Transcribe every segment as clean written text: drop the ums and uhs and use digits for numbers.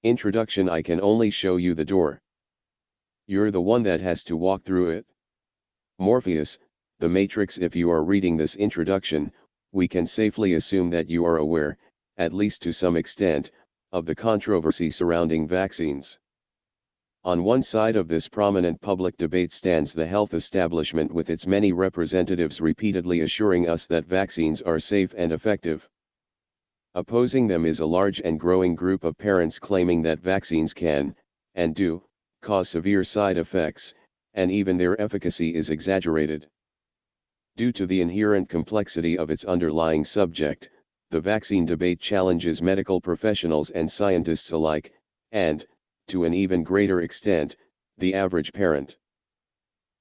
Introduction: I can only show you the door. You're the one that has to walk through it. Morpheus, The Matrix. If you are reading this introduction, we can safely assume that you are aware, at least to some extent, of the controversy surrounding vaccines. On one side of this prominent public debate stands the health establishment, with its many representatives repeatedly assuring us that vaccines are safe and effective. Opposing them is a large and growing group of parents claiming that vaccines can, and do, cause severe side effects, and even their efficacy is exaggerated. Due to the inherent complexity of its underlying subject, the vaccine debate challenges medical professionals and scientists alike, and, to an even greater extent, the average parent.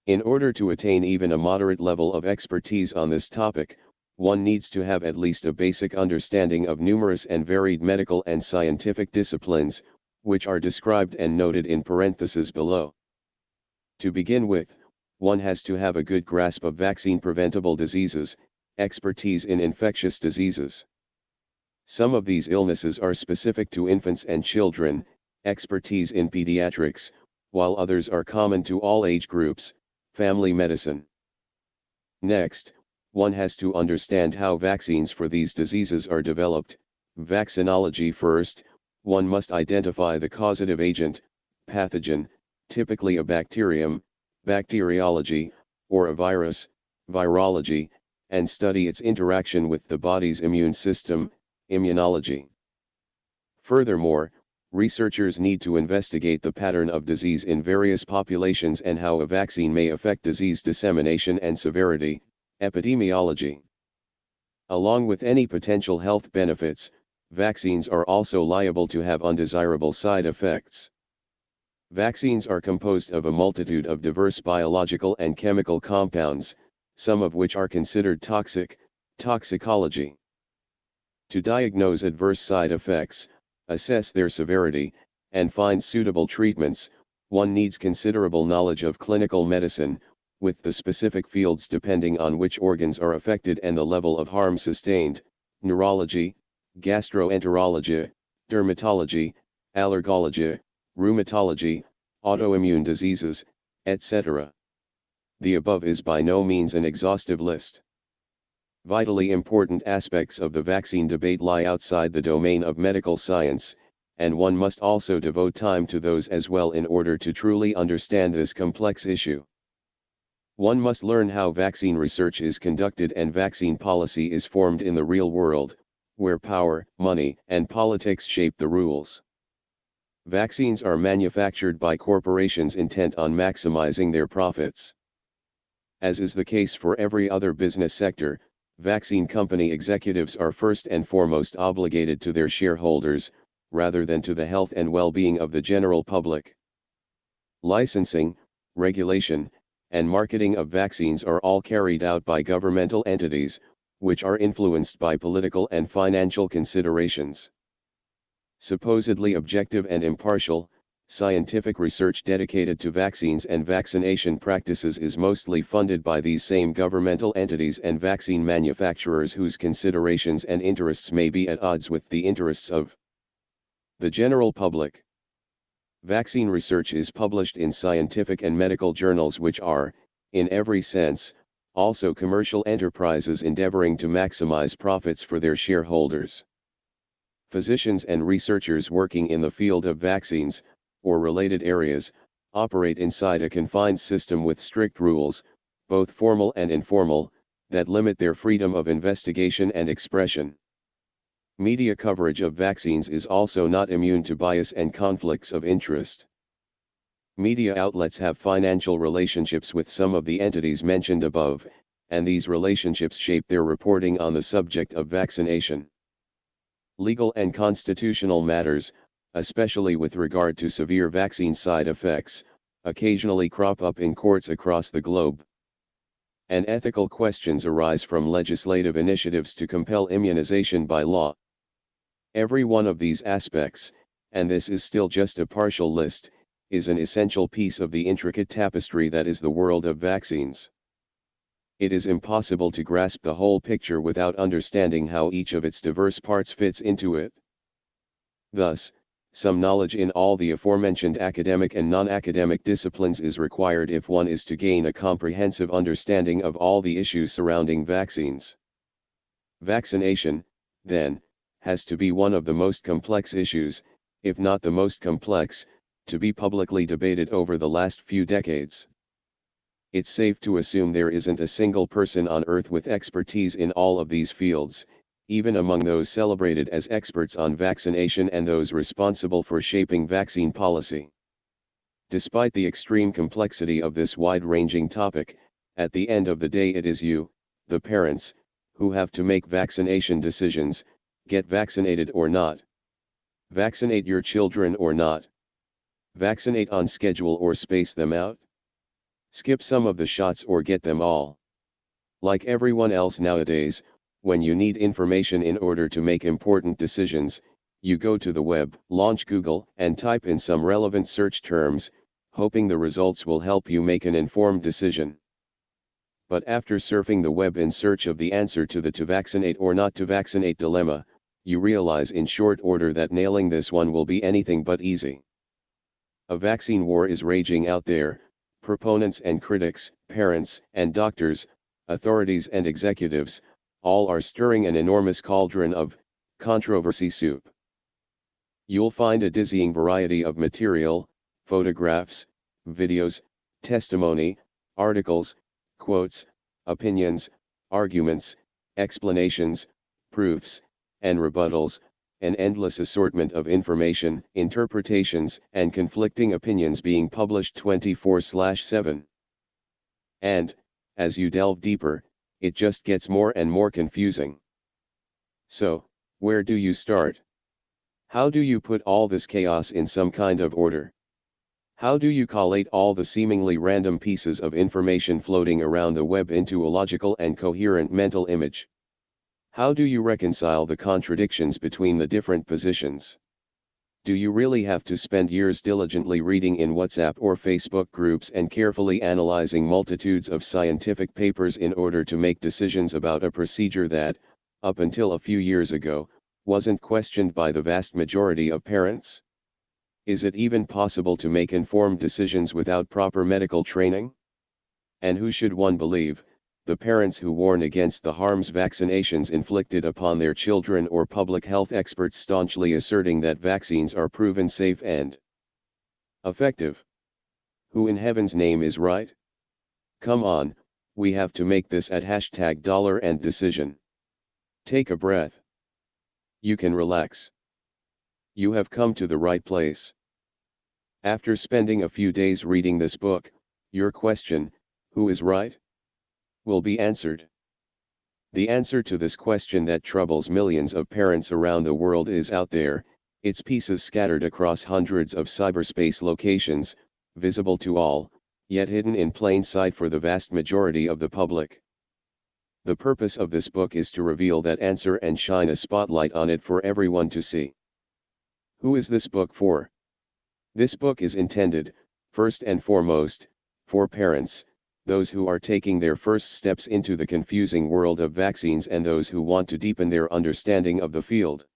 In order to attain even a moderate level of expertise on this topic, one needs to have at least a basic understanding of numerous and varied medical and scientific disciplines, which are described and noted in parentheses below. To begin with, one has to have a good grasp of vaccine-preventable diseases, expertise in infectious diseases. Some of these illnesses are specific to infants and children, expertise in pediatrics, while others are common to all age groups, family medicine. Next, one has to understand how vaccines for these diseases are developed. Vaccinology. First, one must identify the causative agent, pathogen, typically a bacterium, bacteriology, or a virus, virology, and study its interaction with the body's immune system, immunology. Furthermore, researchers need to investigate the pattern of disease in various populations and how a vaccine may affect disease dissemination and severity, epidemiology. Along with any potential health benefits, vaccines are also liable to have undesirable side effects. Vaccines are composed of a multitude of diverse biological and chemical compounds, some of which are considered toxic, toxicology. To diagnose adverse side effects, assess their severity, and find suitable treatments, one needs considerable knowledge of clinical medicine, with the specific fields depending on which organs are affected and the level of harm sustained: neurology, gastroenterology, dermatology, allergology, rheumatology, autoimmune diseases, etc. The above is by no means an exhaustive list. Vitally important aspects of the vaccine debate lie outside the domain of medical science, and one must also devote time to those as well in order to truly understand this complex issue. One must learn how vaccine research is conducted and vaccine policy is formed in the real world, where power, money, and politics shape the rules. Vaccines are manufactured by corporations intent on maximizing their profits. As is the case for every other business sector, vaccine company executives are first and foremost obligated to their shareholders, rather than to the health and well-being of the general public. Licensing, regulation, and marketing of vaccines are all carried out by governmental entities, which are influenced by political and financial considerations. Supposedly objective and impartial, scientific research dedicated to vaccines and vaccination practices is mostly funded by these same governmental entities and vaccine manufacturers, whose considerations and interests may be at odds with the interests of the general public. Vaccine research is published in scientific and medical journals, which are, in every sense, also commercial enterprises endeavoring to maximize profits for their shareholders. Physicians and researchers working in the field of vaccines, or related areas, operate inside a confined system with strict rules, both formal and informal, that limit their freedom of investigation and expression. Media coverage of vaccines is also not immune to bias and conflicts of interest. Media outlets have financial relationships with some of the entities mentioned above, and these relationships shape their reporting on the subject of vaccination. Legal and constitutional matters, especially with regard to severe vaccine side effects, occasionally crop up in courts across the globe. And ethical questions arise from legislative initiatives to compel immunization by law. Every one of these aspects, and this is still just a partial list, is an essential piece of the intricate tapestry that is the world of vaccines. It is impossible to grasp the whole picture without understanding how each of its diverse parts fits into it. Thus, some knowledge in all the aforementioned academic and non-academic disciplines is required if one is to gain a comprehensive understanding of all the issues surrounding vaccines. Vaccination, then, has to be one of the most complex issues, if not the most complex, to be publicly debated over the last few decades. It's safe to assume there isn't a single person on Earth with expertise in all of these fields, even among those celebrated as experts on vaccination and those responsible for shaping vaccine policy. Despite the extreme complexity of this wide-ranging topic, at the end of the day it is you, the parents, who have to make vaccination decisions, get vaccinated or not. Vaccinate your children or not. Vaccinate on schedule or space them out. Skip some of the shots or get them all. Like everyone else nowadays, when you need information in order to make important decisions, you go to the web, launch Google, and type in some relevant search terms, hoping the results will help you make an informed decision. But after surfing the web in search of the answer to the to vaccinate or not to vaccinate dilemma, you realize in short order that nailing this one will be anything but easy. A vaccine war is raging out there. Proponents and critics, parents and doctors, authorities and executives, all are stirring an enormous cauldron of controversy soup. You'll find a dizzying variety of material, photographs, videos, testimony, articles, quotes, opinions, arguments, explanations, proofs, and rebuttals, an endless assortment of information, interpretations, and conflicting opinions being published 24/7. And, as you delve deeper, it just gets more and more confusing. So, where do you start? How do you put all this chaos in some kind of order? How do you collate all the seemingly random pieces of information floating around the web into a logical and coherent mental image? How do you reconcile the contradictions between the different positions? Do you really have to spend years diligently reading in WhatsApp or Facebook groups and carefully analyzing multitudes of scientific papers in order to make decisions about a procedure that, up until a few years ago, wasn't questioned by the vast majority of parents? Is it even possible to make informed decisions without proper medical training? And who should one believe? The parents who warn against the harms vaccinations inflicted upon their children or public health experts staunchly asserting that vaccines are proven safe and effective? Who in heaven's name is right? Come on, we have to make this at #$and decision. Take a breath. You can relax. You have come to the right place. After spending a few days reading this book, your question, who is right, will be answered. The answer to this question that troubles millions of parents around the world is out there, its pieces scattered across hundreds of cyberspace locations, visible to all, yet hidden in plain sight for the vast majority of the public. The purpose of this book is to reveal that answer and shine a spotlight on it for everyone to see. Who is this book for? This book is intended, first and foremost, for parents, those who are taking their first steps into the confusing world of vaccines and those who want to deepen their understanding of the field.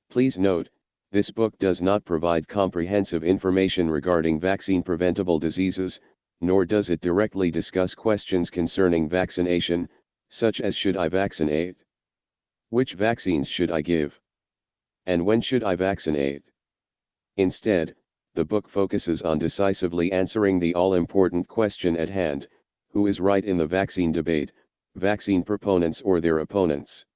Please note, this book does not provide comprehensive information regarding vaccine-preventable diseases, nor does it directly discuss questions concerning vaccination, such as should I vaccinate? Which vaccines should I give? And when should I vaccinate? Instead, the book focuses on decisively answering the all-important question at hand, who is right in the vaccine debate, vaccine proponents or their opponents.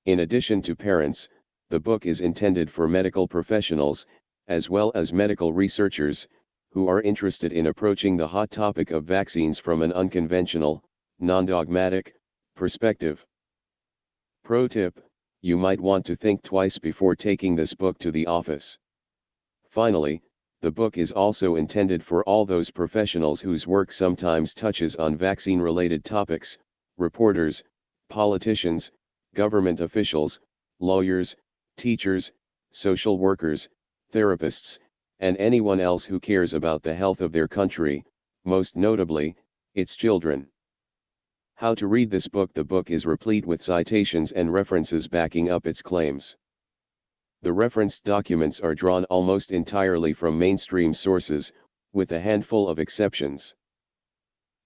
In addition to parents, the book is intended for medical professionals, as well as medical researchers, who are interested in approaching the hot topic of vaccines from an unconventional, non-dogmatic perspective. Pro tip: you might want to think twice before taking this book to the office. Finally, the book is also intended for all those professionals whose work sometimes touches on vaccine-related topics: reporters, politicians, government officials, lawyers, teachers, social workers, therapists, and anyone else who cares about the health of their country, most notably, its children. How to read this book? The book is replete with citations and references backing up its claims. The referenced documents are drawn almost entirely from mainstream sources, with a handful of exceptions.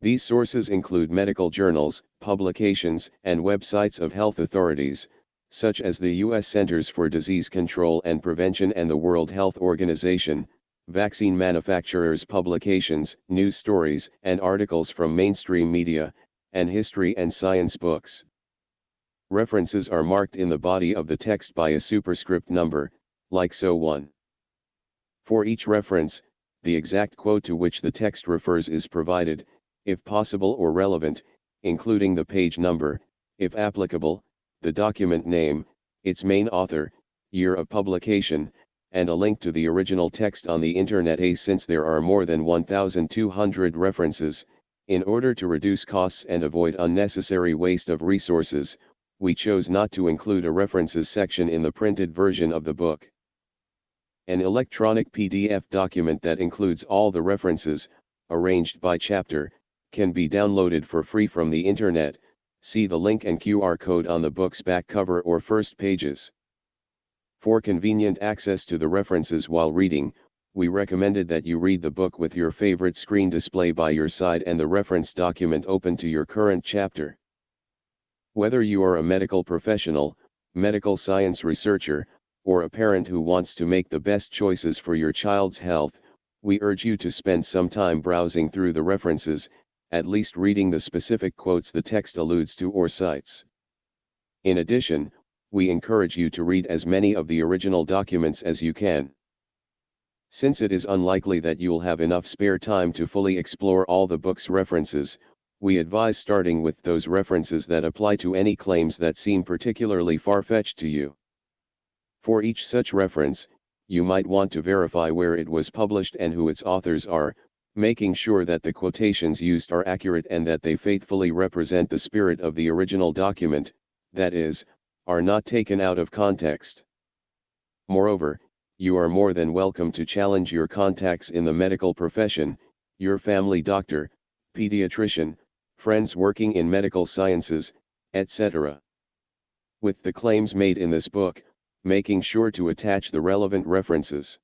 These sources include medical journals, publications, and websites of health authorities, such as the U.S. Centers for Disease Control and Prevention and the World Health Organization, vaccine manufacturers' publications, news stories, and articles from mainstream media, and history and science books. References are marked in the body of the text by a superscript number, like so 1. For each reference, the exact quote to which the text refers is provided, if possible or relevant, including the page number, if applicable, the document name, its main author, year of publication, and a link to the original text on the Internet. Since there are more than 1,200 references, in order to reduce costs and avoid unnecessary waste of resources, we chose not to include a references section in the printed version of the book. An electronic PDF document that includes all the references, arranged by chapter, can be downloaded for free from the Internet. See the link and QR code on the book's back cover or first pages. For convenient access to the references while reading, we recommended that you read the book with your favorite screen display by your side and the reference document open to your current chapter. Whether you are a medical professional, medical science researcher, or a parent who wants to make the best choices for your child's health, we urge you to spend some time browsing through the references, at least reading the specific quotes the text alludes to or cites. In addition, we encourage you to read as many of the original documents as you can. Since it is unlikely that you'll have enough spare time to fully explore all the book's references, we advise starting with those references that apply to any claims that seem particularly far-fetched to you. For each such reference, you might want to verify where it was published and who its authors are, making sure that the quotations used are accurate and that they faithfully represent the spirit of the original document, that is, are not taken out of context. Moreover, you are more than welcome to challenge your contacts in the medical profession, your family doctor, pediatrician, friends working in medical sciences, etc. With the claims made in this book, making sure to attach the relevant references.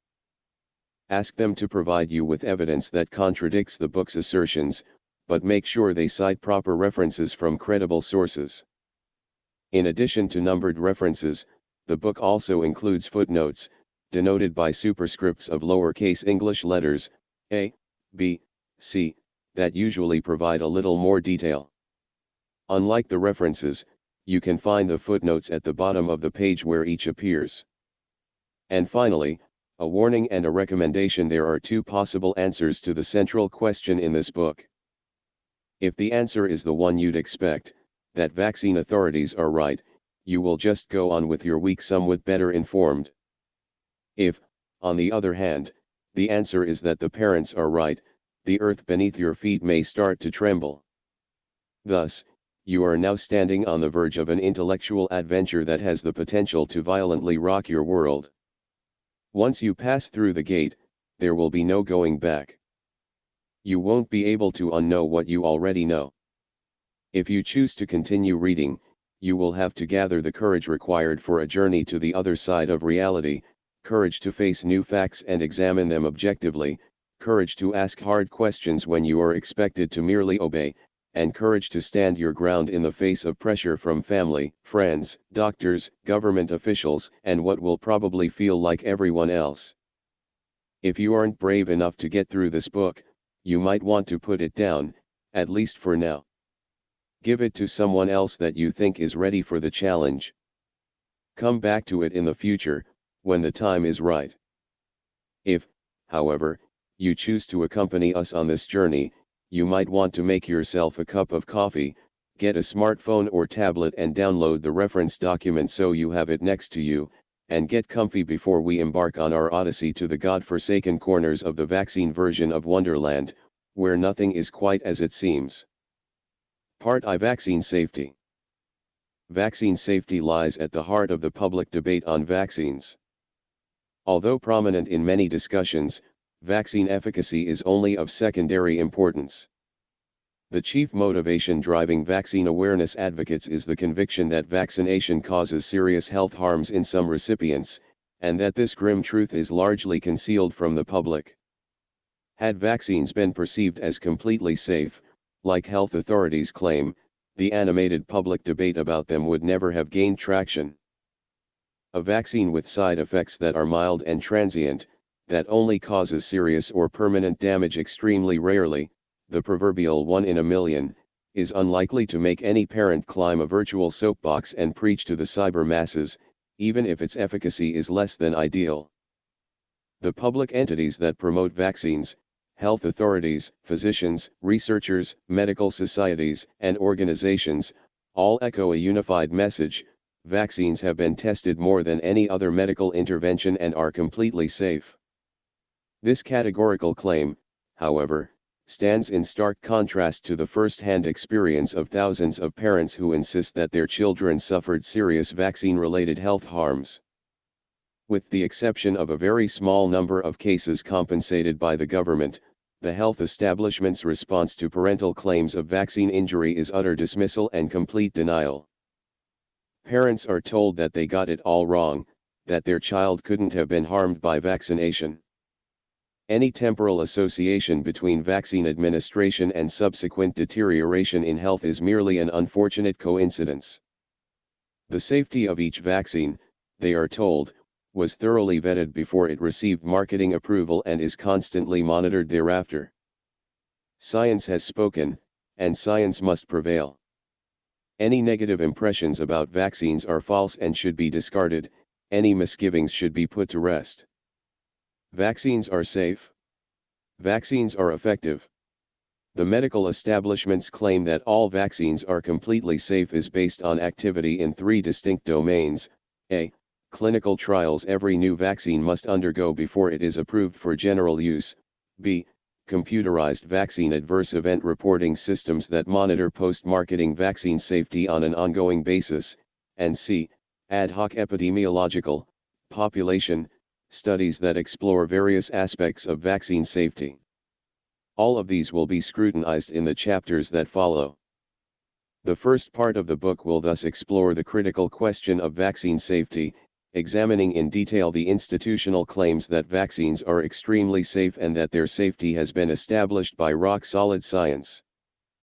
Ask them to provide you with evidence that contradicts the book's assertions, but make sure they cite proper references from credible sources. In addition to numbered references, the book also includes footnotes, denoted by superscripts of lowercase English letters, A, B, C, that usually provide a little more detail. Unlike the references, you can find the footnotes at the bottom of the page where each appears. And finally, a warning and a recommendation: there are two possible answers to the central question in this book. If the answer is the one you'd expect, that vaccine authorities are right, you will just go on with your week somewhat better informed. If, on the other hand, the answer is that the parents are right, the earth beneath your feet may start to tremble. Thus, you are now standing on the verge of an intellectual adventure that has the potential to violently rock your world. Once you pass through the gate, there will be no going back. You won't be able to unknow what you already know. If you choose to continue reading, you will have to gather the courage required for a journey to the other side of reality, courage to face new facts and examine them objectively, courage to ask hard questions when you are expected to merely obey, and courage to stand your ground in the face of pressure from family, friends, doctors, government officials, and what will probably feel like everyone else. If you aren't brave enough to get through this book, you might want to put it down, at least for now. Give it to someone else that you think is ready for the challenge. Come back to it in the future, when the time is right. If, however, you choose to accompany us on this journey, you might want to make yourself a cup of coffee, get a smartphone or tablet and download the reference document so you have it next to you, and get comfy before we embark on our odyssey to the God-forsaken corners of the vaccine version of Wonderland, where nothing is quite as it seems. Part I: Vaccine Safety. Vaccine safety lies at the heart of the public debate on vaccines. Although prominent in many discussions, vaccine efficacy is only of secondary importance. The chief motivation driving vaccine awareness advocates is the conviction that vaccination causes serious health harms in some recipients, and that this grim truth is largely concealed from the public. Had vaccines been perceived as completely safe, like health authorities claim, the animated public debate about them would never have gained traction. A vaccine with side effects that are mild and transient, that only causes serious or permanent damage extremely rarely, the proverbial 1 in a million, is unlikely to make any parent climb a virtual soapbox and preach to the cyber masses, even if its efficacy is less than ideal. The public entities that promote vaccines, health authorities, physicians, researchers, medical societies, and organizations, all echo a unified message: vaccines have been tested more than any other medical intervention and are completely safe. This categorical claim, however, stands in stark contrast to the first-hand experience of thousands of parents who insist that their children suffered serious vaccine-related health harms. With the exception of a very small number of cases compensated by the government, the health establishment's response to parental claims of vaccine injury is utter dismissal and complete denial. Parents are told that they got it all wrong, that their child couldn't have been harmed by vaccination. Any temporal association between vaccine administration and subsequent deterioration in health is merely an unfortunate coincidence. The safety of each vaccine, they are told, was thoroughly vetted before it received marketing approval and is constantly monitored thereafter. Science has spoken, and science must prevail. Any negative impressions about vaccines are false and should be discarded, any misgivings should be put to rest. Vaccines are safe. Vaccines are effective. The medical establishment's claim that all vaccines are completely safe is based on activity in three distinct domains: a. Clinical trials every new vaccine must undergo before it is approved for general use; b. Computerized vaccine adverse event reporting systems that monitor post-marketing vaccine safety on an ongoing basis; and c. Ad hoc epidemiological, population, studies that explore various aspects of vaccine safety. All of these will be scrutinized in the chapters that follow. The first part of the book will thus explore the critical question of vaccine safety, examining in detail the institutional claims that vaccines are extremely safe and that their safety has been established by rock-solid science.